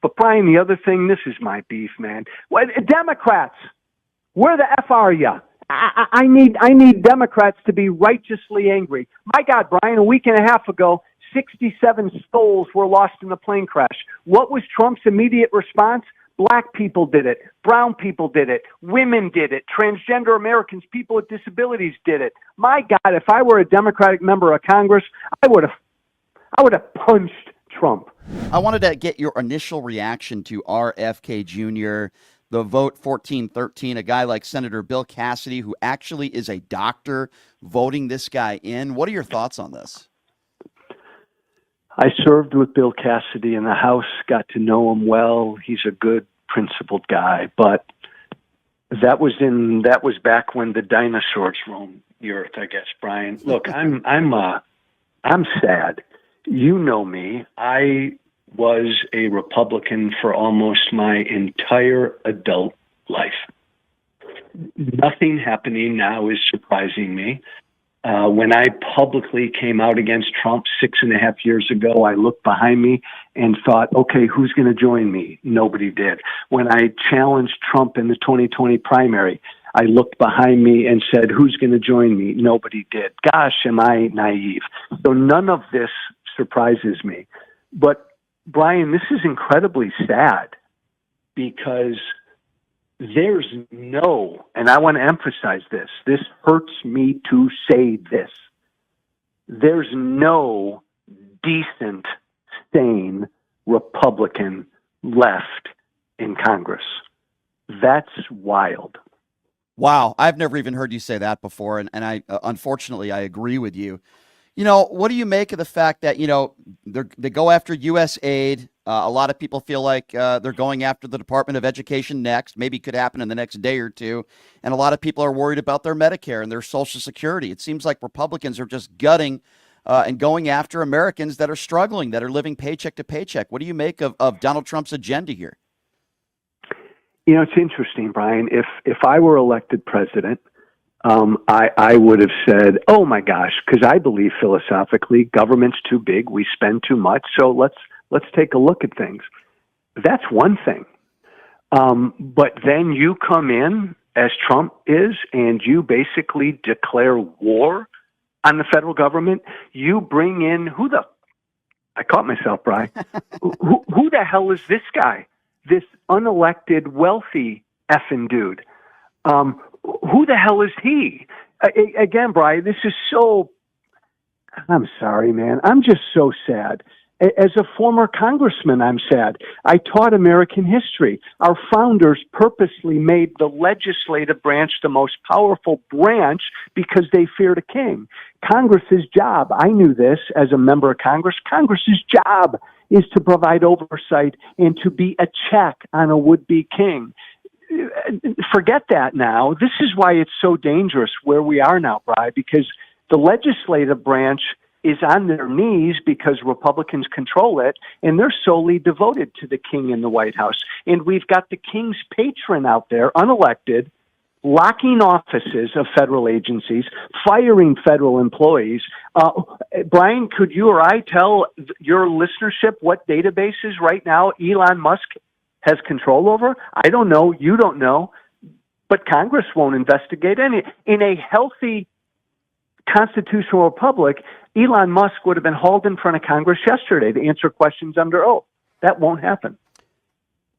But Brian, the other thing, this is my beef, man. Democrats, where the F are you? I need Democrats to be righteously angry. My God, Brian, a week and a half ago, 67 souls were lost in the plane crash. What was Trump's immediate response? Black people did it. Brown people did it. Women did it. Transgender Americans, people with disabilities did it. My God, if I were a Democratic member of Congress, I would have punched Trump. I wanted to get your initial reaction to RFK Jr., the vote 14-13, a guy like Senator Bill Cassidy, who actually is a doctor, voting this guy in. What are your thoughts on this? I served with Bill Cassidy in the House, got to know him well. He's a good, principled guy, but that was back when the dinosaurs roamed the earth, I guess, Brian. Look, I'm sad. You know me. I was a Republican for almost my entire adult life. Nothing happening now is surprising me. When I publicly came out against Trump 6.5 years ago, I looked behind me and thought, okay, who's going to join me? Nobody did. When I challenged Trump in the 2020 primary, I looked behind me and said, who's going to join me? Nobody did. Gosh, am I naive? So none of this surprises me. But, Brian, this is incredibly sad because there's no, and I want to emphasize this hurts me to say this, there's no decent, sane Republican left in Congress. That's wild. Wow, I've never even heard you say that before, and I unfortunately, I agree with you. You know, what do you make of the fact that, you know, they go after U.S. aid? A lot of people feel like they're going after the Department of Education next. Maybe it could happen in the next day or two. And a lot of people are worried about their Medicare and their Social Security. It seems like Republicans are just gutting and going after Americans that are struggling, that are living paycheck to paycheck. What do you make of Donald Trump's agenda here? You know, it's interesting, Brian. If I were elected president, I would have said, oh my gosh, because I believe philosophically government's too big, we spend too much, so let's take a look at things. That's one thing. But then you come in, as Trump is, and you basically declare war on the federal government. You bring in, I caught myself, Brian. who the hell is this guy? This unelected, wealthy effing dude. Who the hell is he? Again, Brian, this is so, I'm sorry, man. I'm just so sad. As a former congressman, I'm sad. I taught American history. Our founders purposely made the legislative branch the most powerful branch because they feared a king. Congress's job, I knew this as a member of Congress, Congress's job is to provide oversight and to be a check on a would-be king. Forget that now. This is why it's so dangerous where we are now, Brian, because the legislative branch is on their knees because Republicans control it, and they're solely devoted to the king in the White House. And we've got the king's patron out there, unelected, locking offices of federal agencies, firing federal employees. Brian, could you or I tell your listenership what databases right now Elon Musk has control over? I don't know. You don't know. But Congress won't investigate any. In a healthy constitutional republic, Elon Musk would have been hauled in front of Congress yesterday to answer questions under oath. That won't happen.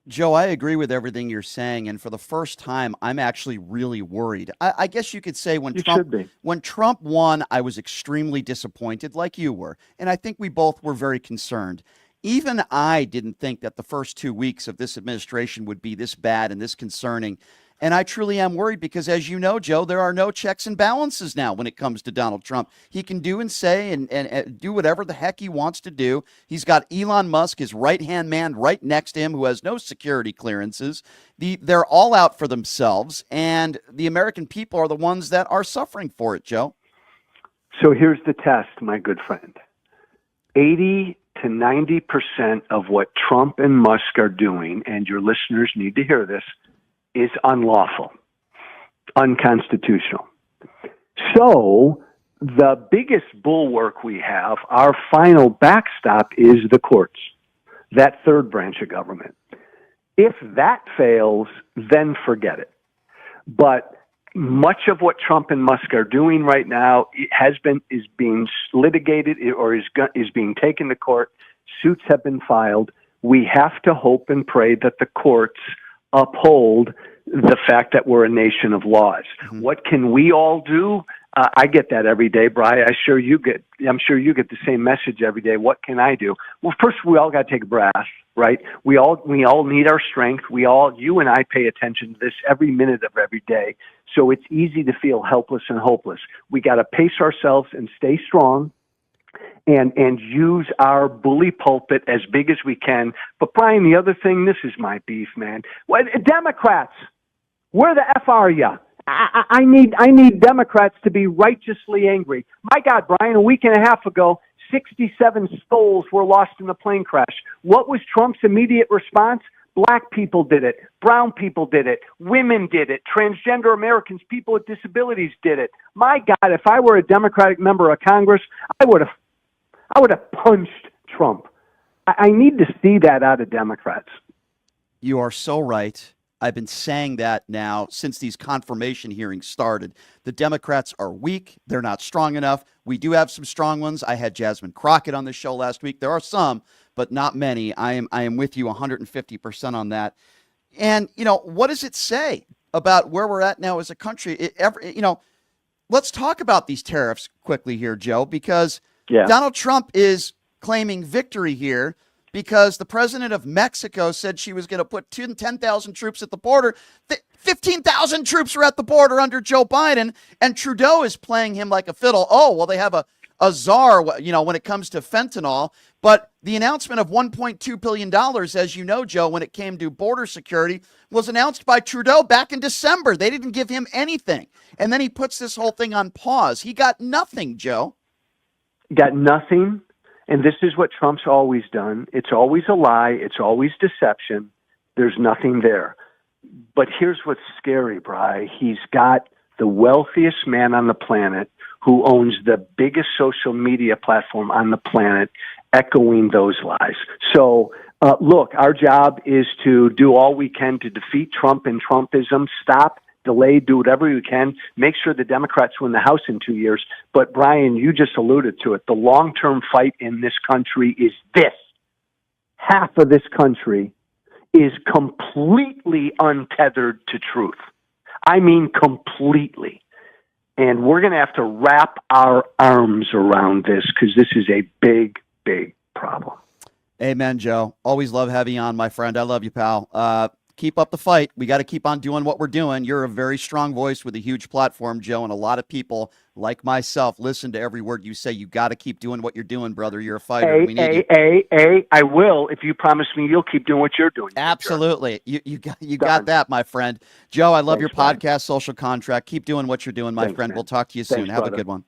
Joe, I agree with everything you're saying. And for the first time, I'm actually really worried. I guess you could say when Trump won, I was extremely disappointed like you were. And I think we both were very concerned. Even I didn't think that the first 2 weeks of this administration would be this bad and this concerning. And I truly am worried because, as you know, Joe, there are no checks and balances now when it comes to Donald Trump. He can do and say and do whatever the heck he wants to do. He's got Elon Musk, his right-hand man, right next to him, who has no security clearances. They're all out for themselves, and the American people are the ones that are suffering for it, Joe. So here's the test, my good friend. 80 to 90% of what Trump and Musk are doing, and your listeners need to hear this, is unlawful, unconstitutional. So the biggest bulwark we have, our final backstop, is the courts. that third branch of government. If that fails, then forget it. But much of what Trump and Musk are doing right now is being litigated or is being taken to court. Suits have been filed. We have to hope and pray that the courts uphold the fact that we're a nation of laws. Mm-hmm. What can we all do? I get that every day, Brian. I'm sure you get the same message every day. What can I do? Well, first we all got to take a breath, right? We all need our strength. You and I pay attention to this every minute of every day. So it's easy to feel helpless and hopeless. We got to pace ourselves and stay strong and use our bully pulpit as big as we can. But Brian, the other thing, this is my beef, man. Democrats, where the F are you? I need Democrats to be righteously angry. My God, Brian, a week and a half ago, 67 souls were lost in the plane crash. What was Trump's immediate response? Black people did it. Brown people did it. Women did it. Transgender Americans, people with disabilities did it. My God, if I were a Democratic member of Congress, I would have punched Trump. I need to see that out of Democrats. You are so right. I've been saying that now since these confirmation hearings started. The Democrats are weak. They're not strong enough. We do have some strong ones. I had Jasmine Crockett on the show last week. There are some, but not many. I am with you 150% on that. And, what does it say about where we're at now as a country? Let's talk about these tariffs quickly here, Joe, because Donald Trump is claiming victory here, because the president of Mexico said she was going to put 10,000 troops at the border. 15,000 troops are at the border under Joe Biden, and Trudeau is playing him like a fiddle. Oh, well, they have a czar, when it comes to fentanyl. But the announcement of $1.2 billion, as you know, Joe, when it came to border security, was announced by Trudeau back in December. They didn't give him anything. And then he puts this whole thing on pause. He got nothing, Joe. Got nothing. And this is what Trump's always done. It's always a lie. It's always deception. There's nothing there. But here's what's scary, Bri. He's got the wealthiest man on the planet who owns the biggest social media platform on the planet echoing those lies. So, look, our job is to do all we can to defeat Trump and Trumpism, stop, delay, do whatever we can, make sure the Democrats win the House in 2 years. But, Brian, you just alluded to it. The long-term fight in this country is this. Half of this country is completely untethered to truth. I mean completely. And we're going to have to wrap our arms around this because this is a big, big problem. Amen, Joe. Always love having you on, my friend. I love you, pal. Keep up the fight. We got to keep on doing what we're doing. You're a very strong voice with a huge platform, Joe, and a lot of people like myself listen to every word you say. You got to keep doing what you're doing, brother. You're a fighter. We need you. I will if you promise me you'll keep doing what you're doing. Absolutely. You got that, my friend. Joe, I love your podcast, Social Contract. Keep doing what you're doing, my friend. Man. We'll talk to you soon. Have a good one.